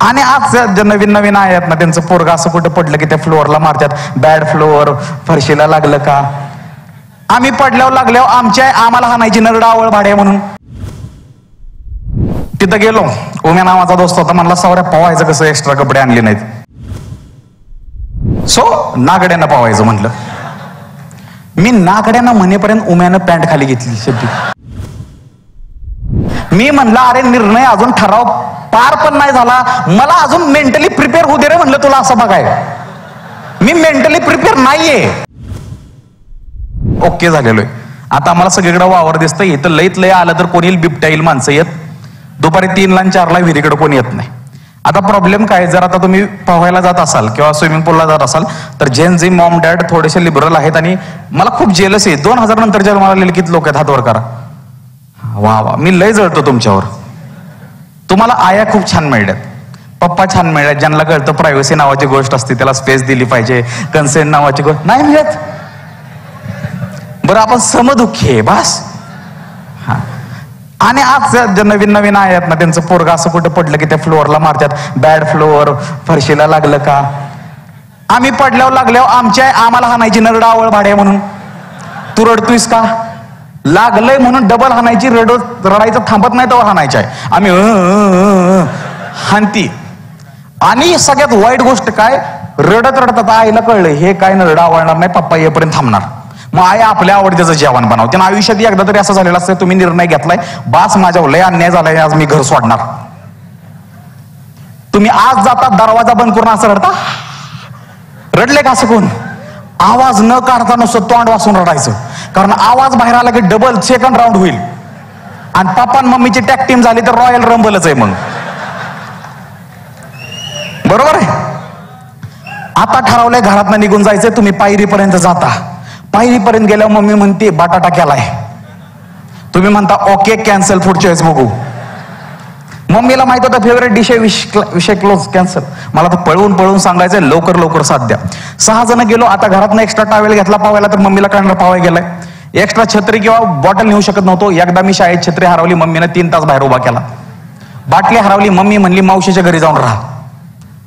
आणि आज जे नवीन नवीन आहेत ना, त्यांचं पोरग असं कुठं पडलं की त्या फ्लोअरला मारतात, बॅड फ्लोअर, फरशीला लागलं का. आम्ही पडल्यावर लागल्यावर आम्हाला हाणायची नरडा आवळ भाड्या म्हणून. तिथं गेलो, उम्या नावाचा दोस्त होता, म्हणला सावऱ्या पवायचं कसं, एक्स्ट्रा कपडे आणले नाहीत. सो नागड्यानं पवायचं म्हटलं. मी नागड्यानं म्हणेपर्यंत उम्यानं पॅन्ट खाली घेतली शेवटी. मी म्हणलं अरे निर्णय अजून ठराव पार पण नाही झाला, मला अजून मेंटली प्रिपेअर होऊ दे रे म्हणलं तुला असं बघाय. मी मेंटली प्रिपेअर नाहीये. ओके झालेलो आहे. आता आम्हाला सगळीकडे वावर दिसतं, इथं लईत लय आलं तर कोणी बिबट्या येईल, माणसं येत. दुपारी 3ला आणि 4ला विहिरीकडे कोणी येत नाही. आता प्रॉब्लेम काय, जर आता तुम्ही पोहायला जात असाल किंवा स्विमिंग पूलला जात असाल तर जेन मॉम डॅड थोडेसे लिबरल आहेत आणि मला खूप जेलस आहे. 2000 नंतर जन्माला आलेले किती लोक आहेत, हातवर करा. वा वा, मी लय जळतो तुमच्यावर. तुम्हाला आया खूप छान मिळतात, पप्पा छान मिळतात, ज्यांना कळतं प्रायव्हसी नावाची गोष्ट असते, त्याला स्पेस दिली पाहिजे, कन्सेंट नावाची गोष्ट नाही मिळत. बरं आपण समदुःखी आहे बस. आणि आज जे नवीन नवीन आहेत ना, त्यांचं पोरग असं कुठं पडलं की त्या फ्लोअरला मारतात, बॅड फ्लोअर, फरशीला लागलं का. आम्ही पडल्यावर लागल्यावर आम्हाला हाणायची नरडा आवळ भाड्या म्हणून. तू रडतोयस का, लागलंय म्हणून डबल हाणायची, रडायचं थांबत नाही तेव्हा हाणायचं आहे. आम्ही हानती. आणि सगळ्यात वाईट गोष्ट काय, रडत रडत आता आईला कळलं हे काय नरडा आवळणार नाही, पप्पा येईपर्यंत थांबणार. मग आई आपल्या आवडीचं जेवण बनवते. त्यानं आयुष्यात एकदा तरी असं झालेलं असतं, तुम्ही निर्णय घेतलाय बास माझ्या लय अन्याय झालाय, आज मी घर सोडणार. तुम्ही आज जाता दरवाजा बंद करून असं रडता. रडले का असं कोण, आवाज न काढता नुसतं तोंड वासून रडायचं, कारण आवाज बाहेर आला की डबल सेकंड राऊंड होईल. आणि पप्पा आणि मम्मीची टॅग टीम झाली तर रॉयल रंबलच आहे मग. बरोबर आहे. आता ठरवलंय घरातनं निघून जायचंय, तुम्ही पायरीपर्यंत जाता. पायरीपर्यंत गेल्यावर मम्मी म्हणते बटाटा केलाय, तुम्ही म्हणता ओके कॅन्सल, पुढच्या वेळेस बघू. मम्मीला माहित होतं फेवरेट डिश आहे, विषय क्लोज, कॅन्सल. मला तर पळवून पळवून सांगायचंय लवकर लवकर साथ द्या. 6 जण गेलो, आता घरातनं एक्स्ट्रा टावेल घेतला पावायला, तर मम्मीला कळणार पावाय गेलाय. एक्स्ट्रा छत्री किंवा बॉटल नेऊ शकत नव्हतो. एकदा मी शाळेत छत्री हरवली, मम्मीने 3 तास बाहेर उभा केला. बाटली हरवली, मम्मी म्हणली मावशीच्या घरी जाऊन राहा.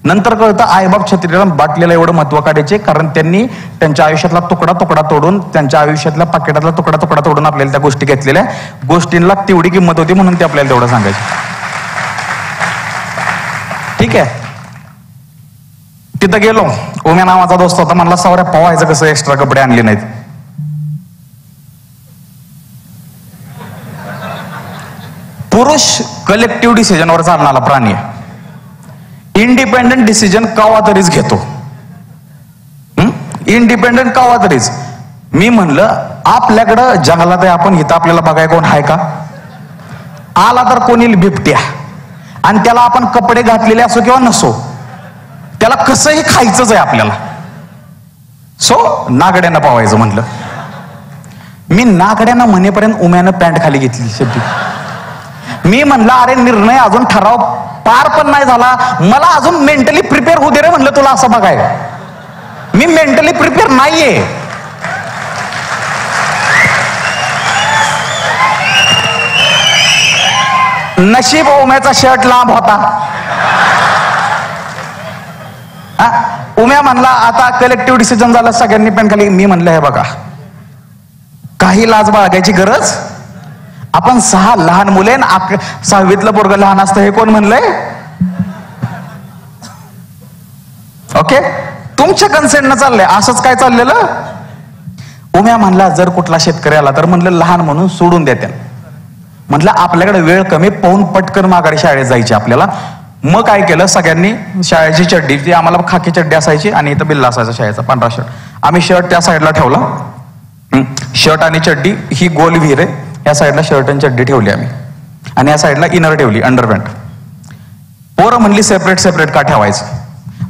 नंतर कळतं आईबाप छत्रीला बाटलीला एवढं महत्व काढायचे, कारण त्यांनी त्यांच्या आयुष्यातला तुकडा तुकडा तोडून, त्यांच्या आयुष्यातल्या पाकिटातला तुकडा तुकडा तोडून आपल्याला त्या गोष्टी घेतलेल्या. गोष्टींना तेवढी किंमत होती म्हणून ते आपल्याला तेवढं सांगायचे. ठीक आहे. तिथं गेलो, उम्या नावाचा दोस्त होता, म्हणला सावऱ्या पवायचं कसं, एक्स्ट्रा कपडे आणले नाहीत. पुरुष कलेक्टिव्ह डिसिजनवर चालणारा प्राणी आहे. इंडिपेंडंट डिसिजन कवा तरीच घेतो. इंडिपेंडंट कवा तरीच. मी म्हणलं आपल्याकडं जंगलात आहे, आपण इथं आपल्याला बघाय कोण आहे का. आला तर कोणी बिबट्या, आणि त्याला आपण कपडे घातलेले असो किंवा नसो, त्याला कसंही खायचंच आहे आपल्याला. सो नागड्यानं पावायचं म्हटलं. मी नागड्यानं म्हणेपर्यंत उम्यानं पॅन्ट खाली घेतली शेवटी. मी म्हणलं अरे निर्णय अजून ठराव पार पण नाही झाला, मला अजून मेंटली प्रिपेअर होऊ दे रे म्हणलं तुला असं बघाय. मी मेंटली प्रिपेअर नाहीये. नशीब उम्याचा शर्ट लांब होता. उम्या म्हणला आता कलेक्टिव्ह डिसिजन झालं, सगळ्यांनी पॅन्ट खाली. मी म्हणलं हे बघा, काही लाज बाळगायची गरज. आपण 6 लहान मुले, 6वीतलं पोरग लहान असतं हे कोण म्हणलंय. ओके, तुमच्या कन्सेंटनं चाललंय. असंच काय चाललेलं. उम्या म्हणला जर कुठला शेतकरी आला तर म्हणलं लहान म्हणून सोडून देत्या. म्हटलं आपल्याकडे वेळ कमी, पाहून पटकन माघारी शाळेत जायची आपल्याला. मग काय केलं, सगळ्यांनी शाळेची चड्डी, ती आम्हाला खाकी चड्डी असायची आणि इथं बिल्ला असायचा शाळेचा, पांढरा शर्ट. आम्ही शर्ट त्या साईडला ठेवला. शर्ट आणि चड्डी ही गोल विहीर आहे, या साईडला शर्ट आणि चड्डी ठेवली आम्ही, आणि या साईडला इनर ठेवली, अंडरपॅन्ट. पोरं म्हणली सेपरेट सेपरेट का ठेवायचं.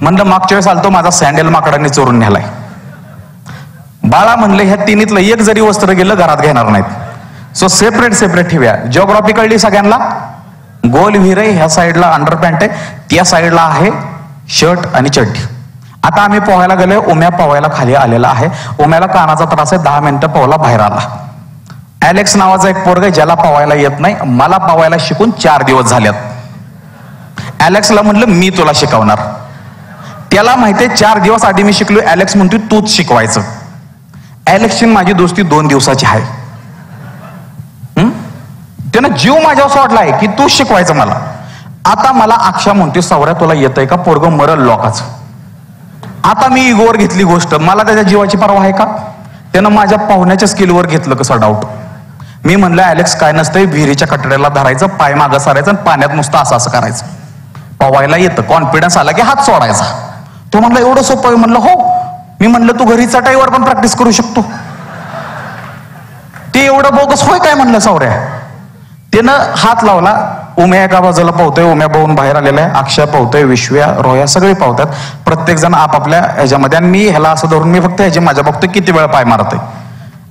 म्हणलं मागच्या वेळेस आलतो, माझा सँडल माकडाने चोरून न्यालाय. बाळा म्हणलं ह्या तिन्हीतलं एक जरी वस्त्र गेलं घरात घेणार नाहीत, सो सेपरेट सेपरेट ठेवूया. जिओग्राफी कळली सगळ्यांना. गोल विहीर आहे, ह्या साईडला अंडरपॅन्ट आहे, त्या साईडला आहे शर्ट आणि चड्डी. आता आम्ही पोहायला गेलोय, उम्या पोहायला खाली आलेला आहे. उम्याला कानाचा त्रास आहे, 10 मिनिटं पोहला बाहेर आला. ॲलेक्स नावाचा एक पोरगा ज्याला पोहायला येत नाही, मला पोहायला शिकून 4 दिवस झाल्यात. ॲलेक्सला म्हणलं मी तुला शिकवणार. त्याला माहितीये 4 दिवस आधी मी शिकलो, ॲलेक्स म्हणतोय तूच शिकवायचं. ॲलेक्सची माझी दोस्ती 2 दिवसाची आहे. त्यानं जीव माझ्यावर सोडलाय की तू शिकवायचं मला. आता मला अक्षा म्हणते सवऱ्या तुला येतंय का, पोरग मरल लोकाच. आता मी इगोवर घेतली गोष्ट, मला त्याच्या जीवाची पर्वा आहे का. त्यानं माझ्या पाहुण्याच्या स्किलवर घेतलं कसं डाऊट. मी म्हणलं ॲलेक्स काय नसतंय, विहिरीच्या कटड्याला धरायचं, पाय मागं सारायचं आणि पाण्यात नुसतं असं असं करायचं. पवायला येतं, कॉन्फिडन्स आला की हात सोडायचा. तो म्हणला एवढं सोपं आहे. म्हणलं हो. मी म्हणलं तू घरी चटाईवर पण प्रॅक्टिस करू शकतो. ते एवढं बोगस होय काय म्हणलं सौऱ्या. त्यानं हात लावला. उम्या एका बाजूला पावतोय, उम्या पाहून बाहेर आलेला आहे, अक्षय पावतोय, विश्व्या, रोया सगळे पावतात. प्रत्येक जण आपापल्या ह्याच्यामध्ये. आणि मी ह्याला असं धरून मी फक्त ह्याची माझ्या बघतोय किती वेळा पाय मारतोय.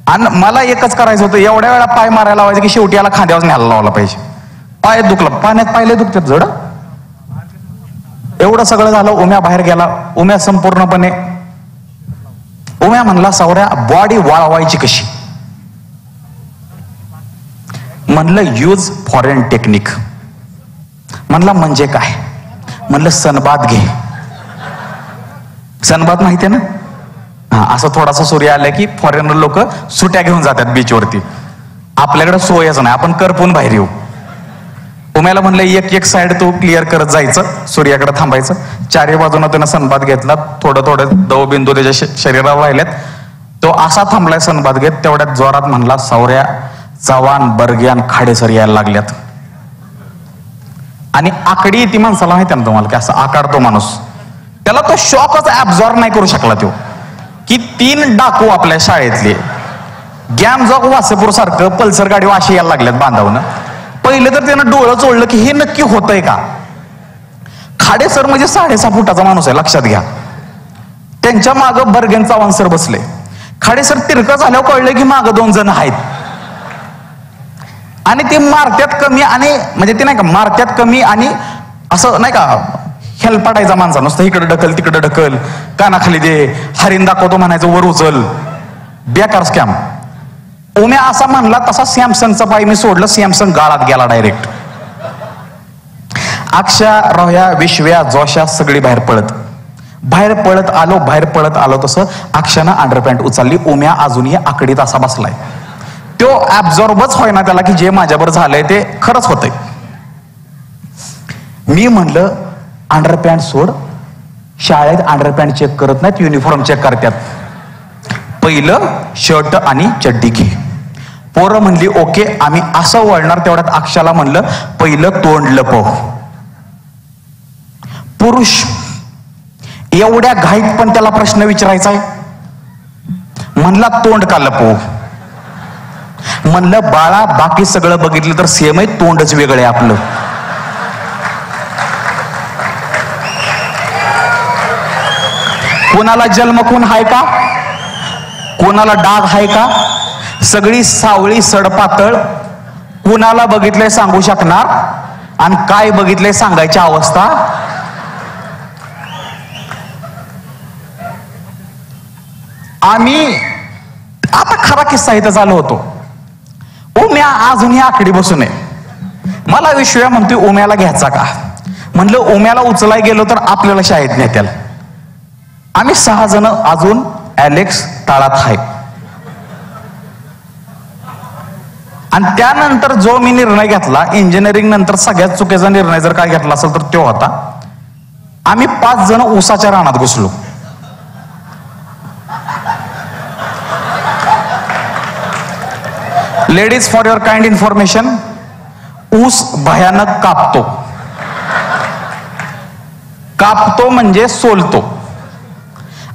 आणि मला एकच करायचं होतं, एवढ्या वेळा पाय मारायला लावायचं की शेवटी याला खांद्यावर न्यायला लावला पाहिजे. पाय दुखलं, पाण्यात पायले दुखतात जड. एवढं सगळं झालं. उम्या बाहेर गेला. उम्या संपूर्णपणे उम्या म्हणला सौऱ्या बॉडी वाळवायची कशी. म्हणलं यूज फॉरेन टेक्निक. म्हणला म्हणजे काय. म्हणलं सनबाद घे. सनबाद माहितीये ना. हा, असं थोडासा सूर्य आला की फॉरेनर लोक सुट्या घेऊन जातात बीचवरती. आपल्याकडे सोयच नाही, आपण करपून बाहेर येऊ. उम्याला म्हणलं एक साइड तू क्लिअर करत जायचं, सूर्याकडे थांबायचं. 4ही बाजूनं त्यानं सनबाद घेतला. थोडं थोडं दवबिंदू त्याच्या शरीरावर राहिलेत. तो असा थांबलाय सनबाद घेत. तेवढ्यात जोरात म्हणला सौऱ्या चव्हाण, बर्ग्यान, खाडेसर यायला लागल्यात. आणि आकडी येते माणसाला माहिती ना तुम्हाला की असं आकारतो माणूस. त्याला तो शॉकच ऍब्झॉर्ब नाही करू शकला तो की 3 डाकू आपल्या शाळेतले गॅमजॉक वासेपूर सारखं पल्सर गाडी वाशी यायला लागल्यात बांधावनं. पहिलं तर त्यानं डोळं चोळलं की हे नक्की होतंय का. खाडेसर म्हणजे 6.5 फुटाचा माणूस आहे, लक्षात घ्या. त्यांच्या मागं बर्गेन चव्हाण सर बसले. खाडेसर तिरकं झाल्यावर कळलं की मागं 2 जण आहेत. आणि ते मारत्यात कमी आणि म्हणजे ते नाही का मारत्यात कमी आणि असं नाही का हेलपाटायचा माणसा नुसतं इकडे ढकल तिकडे ढकल, कानाखाली दे, हरिण दाखवतो म्हणायचं, वर उचल. बेकार स्कॅम. उम्या असा म्हणला तसा सॅमसंगचा पाय मी सोडलं. सॅमसंग गाळात गेला डायरेक्ट. अक्षा, रोह्या, विश्व्या, जोशा सगळी बाहेर पळत आलो तसं अक्षानं अंडरपॅन्ट उचलली. उम्या अजूनही आकडीत असा बसलाय. तो ऍब्झॉर्बच होईना त्याला की जे माझ्यावर झालंय ते खरंच होतंय. मी म्हणलं अंडरपॅन्ट सोड. शाळेत अंडरपॅन्ट चेक करत नाहीत, युनिफॉर्म चेक करतात. पहिलं शर्ट आणि चड्डी घे. पोरं म्हणली ओके. आम्ही असं वळणार तेवढ्यात अक्षाला म्हणलं पहिलं तोंड लपव. पुरुष एवढ्या घाईत पण त्याला प्रश्न विचारायचा. म्हणला तोंड का लपवू. म्हणलं बाळा बाकी सगळं बघितलं तर सेम आहे, तोंडच वेगळं आहे आपलं. कोणाला जन्म खून हाय का, कोणाला डाग हाय का, सगळी सावळी सडपातळ. कुणाला बघितलंय सांगू शकणार आणि काय बघितलंय सांगायची अवस्था. आम्ही आता खरा किस्सा इथं चालू होतो. उम्या अजूनही आकडी बसून आहे. मला विश्व्या म्हणतोय उम्याला घ्यायचा का. म्हणलं उम्याला उचलाय गेलो तर आपल्याला शाळेत नेत्याल. आम्ही 6 जण अजून ॲलेक्स टाळात आहे. आणि त्यानंतर जो मी निर्णय घेतला इंजिनिअरिंग नंतर सगळ्यात चुकीचा निर्णय जर काय घेतला असेल तर तो होता. आम्ही 5 जण ऊसाच्या रानात घुसलो. Ladies for your kind information, ऊस भयानक कापतो म्हणजे सोलतो.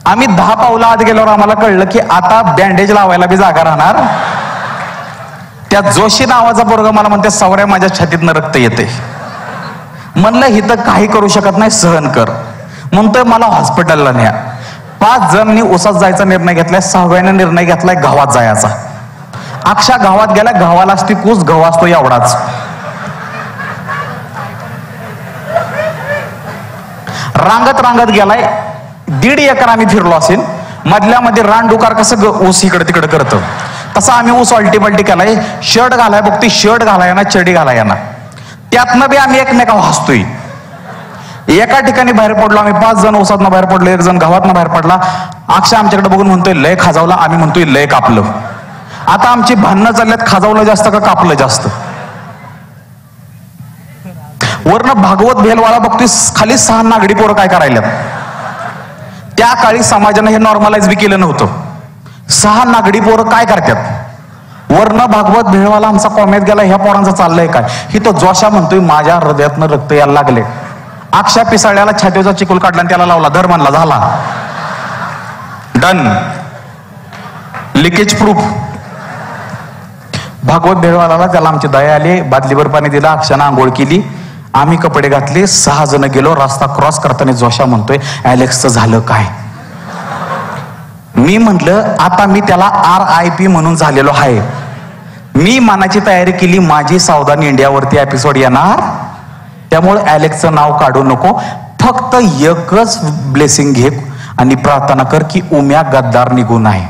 आम्ही 10 पावलं आत गेल्यावर आम्हाला कळलं की आता बँडेज लावायला बी जागा राहणार. त्या जोशी नावाचा पोरगा मला म्हणते सवऱ्या माझ्या छातीतनं रक्त येते. म्हणलं हिथं काही करू शकत नाही, सहन कर. म्हणतोय मला हॉस्पिटलला न्या. 5 जणांनी ऊसात जायचा निर्णय घेतलाय. 6व्याने निर्णय घेतलाय गावात जायचा. अक्षा गावात गेला. गावाला असती कूस, गहू असतो एवढाच. रांगत गेलाय. 1.5 एकर आम्ही फिरलो असेल. मधल्या मध्ये रानडुकार कसं ऊस इकडे तिकडे करतं तसं आम्ही ऊस अल्टी पलटी केलाय. शर्ट घालाय बघतोय, शर्ट घालाय ना, चडी घालाय ना. त्यातनं बी आम्ही एकमेकावर हसतोय. एका ठिकाणी बाहेर पडलो आम्ही, 5 जण ओसातनं बाहेर पडलो, 1 जण गावातनं बाहेर पडला. अक्षय आमच्याकडे बघून म्हणतोय लय खाजावला, आम्ही म्हणतोय लय कापलं. आता आमची भांडणं चालल्यात, खाजावलं जास्त का कापलं जास्त. वरनं भागवत भेलवाला बघतोय, खाली 6 नागडी पोरं काय करायल्यात. त्या काळी समाजानं हे नॉर्मलाइज बी केलं नव्हतं. 6 नागडी पोरं काय करतात. वरनं भागवत भेळवाला आमचा कॉमेत गेला, ह्या पोरांचं चाललंय काय. ही तो जोशा म्हणतोय माझ्या हृदयातनं रक्त यायला लागले. अक्षय पिसाळ्याला छातीचा चिकूल काढला आणि त्याला लावला, धर म्हणला, झाला डन, लिकेज प्रूफ. भागवत भेळवाला त्याला आमची दया आली, बादलीभर पाणी दिलं, अक्षयानं आंघोळ केली, आम्ही कपडे घातले, 6 जण गेलो. रस्ता क्रॉस करताना जोशा म्हणतोय ॲलेक्सचं झालं काय. मी म्हटलं आता मी त्याला RIP म्हणून झालेलो आहे. मी मनाची तयारी केली, माझी सावधान इंडियावरती एपिसोड येणार, त्यामुळे ॲलेक्सचं नाव काढू नको. फक्त एकच ब्लेसिंग घे आणि प्रार्थना कर की उम्या गद्दार निघू नये.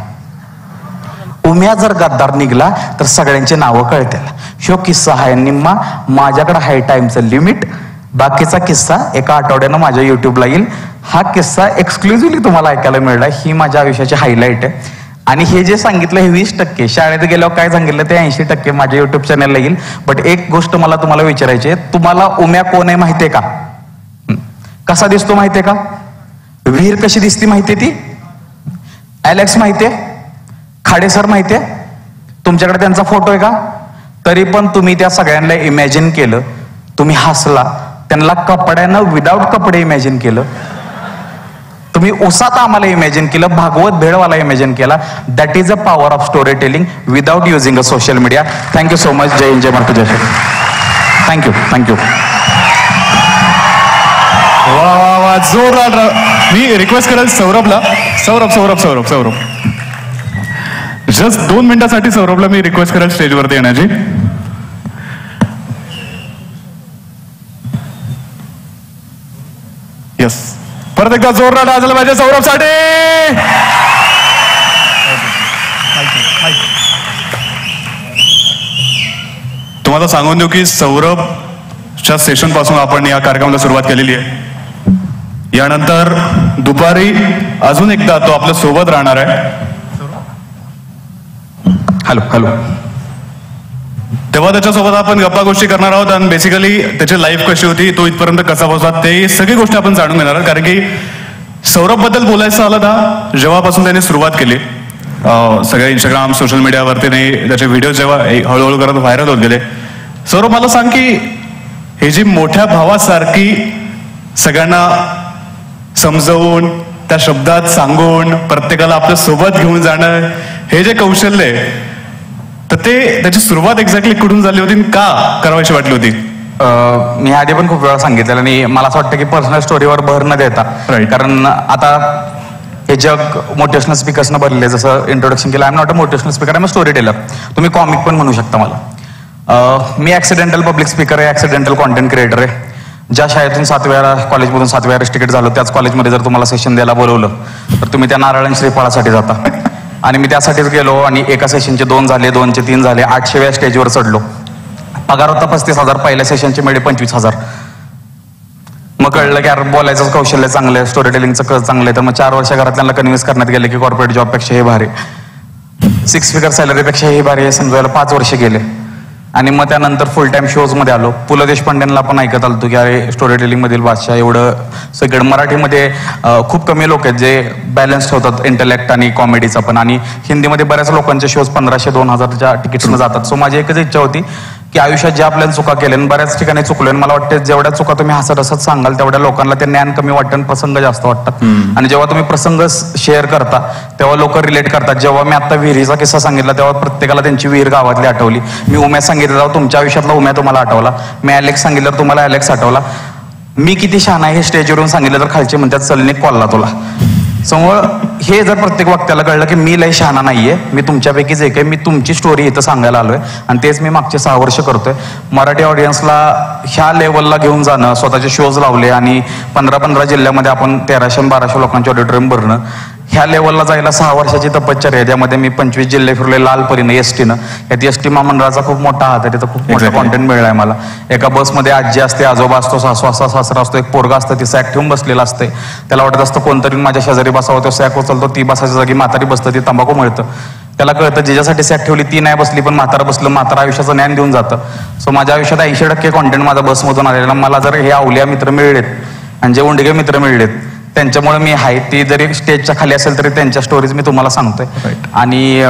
उम्या जर गद्दार निघला तर सगळ्यांची नावं कळतील. ह्यो किस्सा आहे निम्मा, माझ्याकडे हाय टाइमचं लिमिट. बाकीचा किस्सा एका आठवड्यानं माझ्या युट्यूबला येईल. हा किस्सा एक्सक्लुझिव्हली तुम्हाला ऐकायला मिळाला. ही माझ्या आयुष्याची हायलाईट आहे. आणि हे जे सांगितलं हे 20%, शाळेत गेल्यावर काय सांगितलं ते 80% माझ्या युट्यूब चॅनलला येईल. बट एक गोष्ट मला तुम्हाला विचारायची आहे, तुम्हाला उम्या कोण आहे माहितीये का. कसा दिसतो माहितीये का, विहीर कशी दिसती माहितीये ती, ॲलेक्स माहितीये, खाडे सर माहितीये, तुमच्याकडे त्यांचा फोटो आहे का. तरी पण तुम्ही त्या सगळ्यांना इमॅजिन केलं, तुम्ही हसला, त्यांना कपड्यानं विदाऊट कपडे इमॅजिन केलं, तुम्ही उसात आम्हाला इमॅजिन केलं, भागवत भेळवाला इमॅजिन केला. That is a power of storytelling without using a social media. Thank you so much. जय हिंद, जय महाराष्ट्र, जय श्री. Thank you thank you. वा वा वा, जोरदार. मी रिक्वेस्ट करेल सौरभला, सौरभ जस्ट 2 मिनिटासाठी सौरभला मी रिक्वेस्ट करेल स्टेजवरती येण्याची. येस, परत एकदा जोरदार झालं पाहिजे सौरभसाठी. तुम्हाला सांगून देऊ की सौरभच्या सेशन पासून आपण या कार्यक्रमाला सुरुवात केलेली आहे. यानंतर दुपारी अजून एकदा तो आपल्या सोबत राहणार आहे. Hello hello. तेव्हा त्याच्यासोबत आपण गप्पा गोष्टी करणार आहोत आणि बेसिकली त्याची लाईफ कशी होती, तो इथपर्यंत कसा पोहोचला, ते सगळी गोष्टी आपण जाणून घेणार आहोत. कारण की सौरभ बद्दल बोलायचं आलं ना, जेव्हापासून त्याने सुरुवात केली सगळ्या इंस्टाग्राम सोशल मीडियावरती त्याचे व्हिडिओ जेव्हा हळूहळू करत व्हायरल होत गेले. सौरभ मला सांग की हे जी मोठ्या भावासारखी सगळ्यांना समजवून त्या शब्दात सांगून प्रत्येकाला आपल्या सोबत घेऊन जाणं, हे जे कौशल्य आहे, तर ते त्याची सुरुवात एक्झॅक्टली कुठून झाली होती, का करावायची वाटली होती. मी आधी पण खूप वेळा सांगितलेलं आणि मला असं वाटतं की पर्सनल स्टोरीवर भर न देता, कारण आता हे जग मोटिवेशनल स्पीकर्सनं भरले. जसं इंट्रोडक्शन केलं, I am not a motivational speaker, I am a storyteller. तुम्ही कॉमिक पण म्हणू शकता मला. मी ऍक्सिडेंटल पब्लिक स्पीकर आहे, ऍक्सिडेंटल कॉन्टेंट क्रिएटर आहे. ज्या शाळेतून 7व्या कॉलेजमधून 7व्या तिकीट झालं, त्याच कॉलेजमध्ये जर तुम्हाला सेशन द्यायला बोलवलं तर तुम्ही त्या नारळ श्रीफळासाठी जाता. आणि मी त्यासाठीच गेलो आणि एका सेशनचे 2 झाले, 2चे 3 झाले, 800व्या स्टेजवर चढलो. पगार होता 35,000, पहिल्या सेशनचे मिळे 25,000. मग कळलं की यार बोलायचं कौशल्य चांगलं आहे, स्टोरी टेलिंगचं चांगलं आहे. तर मग 4 वर्ष घरातल्यांना कन्व्हिन्स करण्यात गेले की कॉर्पोरेट जॉबपेक्षा हे भारी, 6 फिगर सॅलरीपेक्षा हे भारी हे समजायला 5 वर्ष गेले. आणि मग त्यानंतर फुल टाइम शोजमध्ये आलो. पु ल देशपांडेंना पण ऐकत आलतो की अरे स्टोरी टेलिंग मधील भाषा एवढं सगळं. मराठीमध्ये खूप कमी लोक आहेत जे बॅलन्स ठेवतात इंटेलेक्ट आणि कॉमेडीचा पण. आणि हिंदीमध्ये बऱ्याच लोकांचे शोज 1500-2000च्या तिकीट्सनं जातात. सो माझी एकच इच्छा होती की आयुष्यात ज्या आपल्याला चुका केल्या, बऱ्याच ठिकाणी चुकलो, मला वाटतं जेवढ्या चुका तुम्ही हसत हसत सांगाल तेवढ्या लोकांना ते ज्ञान कमी वाटतं आणि प्रसंग जास्त वाटतात. आणि जेव्हा तुम्ही प्रसंग शेअर करता तेव्हा लोक रिलेट करतात. जेव्हा मी आता विहिरीचा किस्सा सांगितला तेव्हा प्रत्येकाला त्यांची विहीर गावातली आठवली. मी उम्या सांगितलं तेव्हा तुमच्या आयुष्यातला उम्या तुम्हाला आठवला. मी ॲलेक्स सांगितलं तुम्हाला ॲलेक्स आठवला. मी किती शहाणा आहे हे स्टेजवरून सांगितलं तर खालचे म्हणतात चलने कॉलला तुला. समोर हे जर प्रत्येक वक्त्याला कळलं की मी लय शहाणा नाहीये, मी तुमच्यापैकीच एक आहे, मी तुमची स्टोरी इथं सांगायला आलोय आणि तेच मी मागचे 6 वर्ष करतोय. मराठी ऑडियन्सला ह्या लेवलला घेऊन जाणं, स्वतःचे शोज लावले आणि 15-15 जिल्ह्यामध्ये आपण 1300-1200 लोकांचे ऑडिटोरियम भरणं, ह्या लेवलला जायला 6 वर्षाची तपश्चर्या आहे. त्यामध्ये मी 25 जिल्हे फिरले लालपरीनं एसटीनं. यात एसटी महामंडळाचा खूप मोठा हात आहे. तिथं खूप मोठा कॉन्टेंट मिळालाय मला. एका बसमध्ये आजी असते, आजोबा असतो, सासरा असतो, एक पोरगा असतं, ती सॅक ठेवून बसलेला असते. त्याला वाटत असतं कोणतरी माझ्या शेजारी बसावं, तो सॅक उचलतो, ती बसायच्या जागी म्हातारी बसतं, ती तंबाखू मिळतं. त्याला कळतं ज्याच्यासाठी सॅक ठेवली ती नाही बसली, पण म्हातारा बसलं, म्हातारा आयुष्याचं ज्ञान देऊन जातं. सो माझ्या आयुष्यात 80% कॉन्टेंट माझा बसमधून आलेला. मला जर हे अवलिया मित्र मिळलेत आणि जे उंडगे मित्र मिळलेत त्यांच्यामुळे मी आहे. ती जरी स्टेजच्या खाली असेल तरी त्यांच्या स्टोरीज मी तुम्हाला सांगतोय. आणि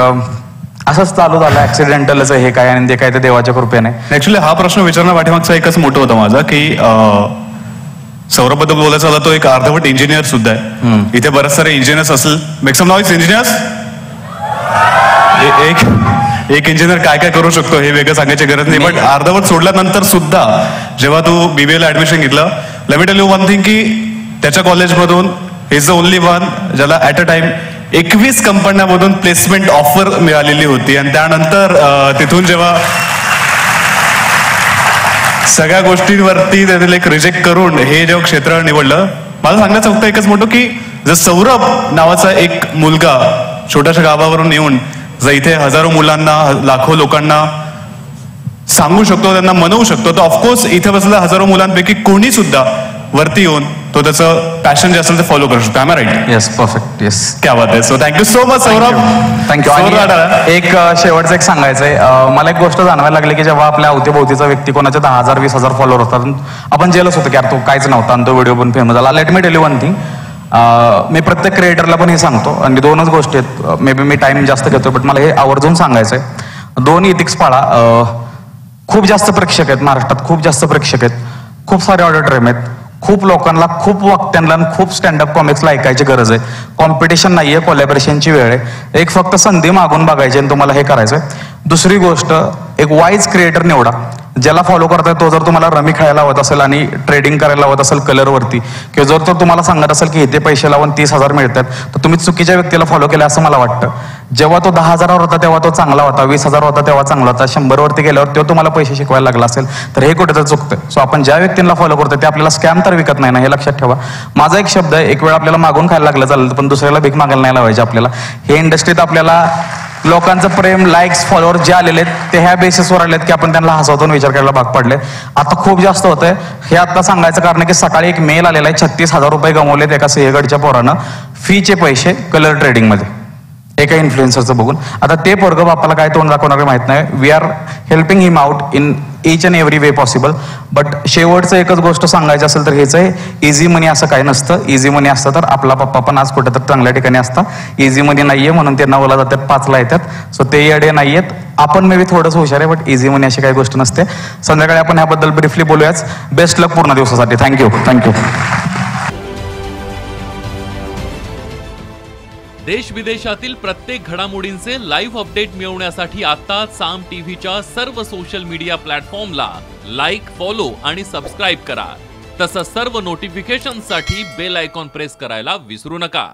असंच चालू झालं. ऍक्सिडेंटलच हे काय आणि ते काय ते देवाच्या कृपेने. ऍक्च्युली हा प्रश्न विचारणं पाठीमागचा एकच मोठं होतं माझा की सौरभबद्दल बोलायचं झालं तो एक अर्धवट इंजिनियर सुद्धा आहे. इथे बरेच सारे इंजिनियर्स असेल. Make some noise engineers. एक इंजिनियर काय काय करू शकतो हे वेगळं सांगायची गरज नाही. बट अर्धवट सोडल्यानंतर सुद्धा जेव्हा तू BBA ला ऍडमिशन घेतलं, late me tell you one thing की त्याच्या कॉलेजमधून इज द ओनली वन ज्याला ऍट अ टाइम 21 कंपन्यांमधून प्लेसमेंट ऑफर मिळालेली होती. आणि त्यानंतर तिथून जेव्हा सगळ्या गोष्टींवरती त्याने एक रिजेक्ट करून हे जेव्हा क्षेत्र निवडलं, मला सांगण्याचं फक्त एकच मोठं की जर सौरभ नावाचा एक मुलगा छोट्याशा गावावरून येऊन जर इथे हजारो मुलांना, लाखो लोकांना सांगू शकतो, त्यांना मनवू शकतो, तर ऑफकोर्स इथे बसलेल्या हजारो मुलांपैकी कोणी सुद्धा वरती येऊन तो त्याचं पॅशन जे असेल ते फॉलो करू शकतो. I am right? Yes, perfect. Yes, क्या बात आहे. So thank you so much Saurabh. Thank you. आणि एक शेवटचं एक सांगायचंय, मला एक गोष्ट जाणवायला लागली की जेव्हा आपल्या अवतीभोवतीचा व्यक्ती कोणाचे 10,000 20,000 फॉलोअर होतात, आपण जेलच होतो की यार तो काहीच नव्हता आणि तो व्हिडिओ पण फेमस झाला. Let me tell you one thing. मी प्रत्येक क्रिएटरला पण हे सांगतो आणि 2च गोष्टी आहेत. मे बी मी टाइम जास्त घेतो बट मला हे आवर्जून सांगायचंय. 2 इथिक्स पाळा. खूप जास्त प्रेक्षक आहेत महाराष्ट्रात, खूप जास्त प्रेक्षक आहेत, खूप सारे ऑडिटोरियम आहेत, खूप लोकांना, खूप वक्त्यांना, खूप स्टँडअप कॉमिक्सला ऐकायची गरज आहे. कॉम्पिटिशन नाहीये, कोलॅबरेशनची वेळ आहे. एक फक्त संधी मागून बघायची आणि तुम्हाला हे करायचंय. दुसरी गोष्ट, एक वाईज क्रिएटर निवडा. ज्याला फॉलो करताय तो जर तुम्हाला रमी खेळायला हवत असेल आणि ट्रेडिंग करायला हवत असेल कलरवरती, किंवा जर तो तुम्हाला सांगत असेल की इथे पैसे लावून 30,000 मिळतात, तर तुम्ही चुकीच्या व्यक्तीला फॉलो केलं असं मला वाटतं. जेव्हा तो 10,000वर होता तेव्हा तो चांगला होता, 20,000 होता तेव्हा चांगला होता, 100 वरती गेल्यावर तो तुम्हाला पैसे शिकवायला लागला असेल तर हे कुठेतरी चुकतं. सो आपण ज्या व्यक्तींना फॉलो करतो ते आपल्याला स्कॅम तर विकत नाही ना, हे लक्षात ठेवा. माझा एक शब्द आहे, एक वेळ आपल्याला मागून खायला लागलं चालेल पण दुसऱ्याला भीक मागायला नाही लावायची आपल्याला. हे इंडस्ट्रीत आपल्याला लोकांचं प्रेम, लाईक्स, फॉलोअर जे आलेले आहेत ते ह्या बेसिसवर आलेत की आपण त्यांना हसवतून विचार करायला भाग पडले. आता खूप जास्त होतंय. हे आता सांगायचं कारण की सकाळी एक मेल आलेला आहे, 36,000 रुपये गमवलेत एका सिंहगडच्या पोरानं फीचे पैसे कलर ट्रेडिंगमध्ये एका इन्फ्लुएन्सरचं बघून. आता ते पोरगं बापाला काय तोंड दाखवणार माहित नाही. We are helping him out in each and every way possible. But शेवटचं एकच गोष्ट सांगायची असेल तर हेच आहे, इझी मनी असं काही नसतं. इझी मनी असतं तर आपला पप्पा पण आज कुठं तर चांगल्या ठिकाणी असता. इझी मनी नाहीये म्हणून ते 9ला जातात 5ला येतात. सो ते येडे नाहीयेत. आपण मे बी थोडंसं हुशार आहे बट इझी मनी अशी काही गोष्ट नसते. संध्याकाळी आपण ह्याबद्दल ब्रीफली बोलूयाच. बेस्ट लक पूर्ण दिवसासाठी. थँक्यू. देश विदेशातील प्रत्येक घडामोडींचे लाईव्ह अपडेट मिळवण्यासाठी आता साम टीव्हीच्या सर्व सोशल मीडिया प्लॅटफॉर्मला लाईक, फॉलो आणि सबस्क्राईब करा. तसंच सर्व नोटिफिकेशनसाठी बेल आयकॉन प्रेस करायला विसरू नका.